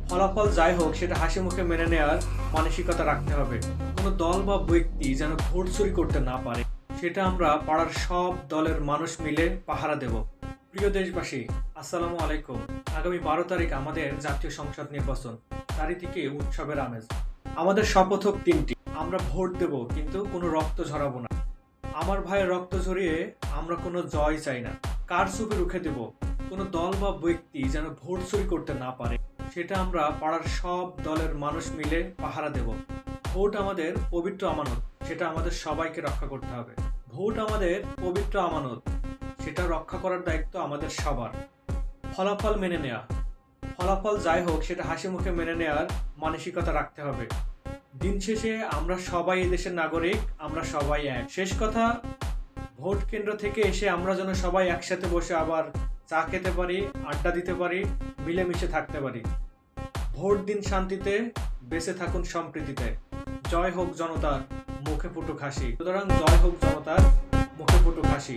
ফলাফল যাই হোক সেটা হাসি মুখে মেনে নেওয়ার মানসিকতা রাখতে হবে। কোনো দল বা ব্যক্তি যেন ভোট চুরি করতে না পারে, সেটা আমরা পাড়ার সব দলের মানুষ মিলে পাহারা দেব। প্রিয় দেশবাসী, আসসালামু আলাইকুম। আগামী 12 তারিখ আমাদের জাতীয় সংসদ নির্বাচন, চারিদিকে উৎসবের আমেজ। আমাদের শপথ হোক তিনটি: আমরা ভোট দেব কিন্তু কোনো রক্ত ঝরাবো না। আমার ভাইয়ের রক্ত ঝরিয়ে আমরা কোনো জয় চাই না। কারচুপি রুখে দেব। কোনো দল বা ব্যক্তি যেন ভোট চুরি করতে না পারে, সেটা আমরা পাড়ার সব দলের মানুষ মিলে পাহারা দেব। ভোট আমাদের পবিত্র আমানত, সেটা আমাদের সবাইকে রক্ষা করতে হবে। ভোট আমাদের পবিত্র আমানত, সেটা রক্ষা করার দায়িত্ব আমাদের সবার। ফলাফল মেনে নেওয়া, ফলাফল যাই হোক সেটা হাসি মুখে মেনে নেওয়ার মানসিকতা রাখতে হবে। দিন শেষে আমরা সবাই এই দেশের নাগরিক, আমরা সবাই এক। শেষ কথা, ভোট কেন্দ্র থেকে এসে আমরা যেন সবাই একসাথে বসে আবার চা খেতে পারি, আড্ডা দিতে পারি, মিলেমিশে থাকতে পারি। ভোট দিন শান্তিতে, বেঁচে থাকুন সম্প্রীতিতে। জয় হোক জনতার, মুখে ফুটুক হাসি। সুতরাং জয় হোক জনতার, মুখে ফুটুক হাসি।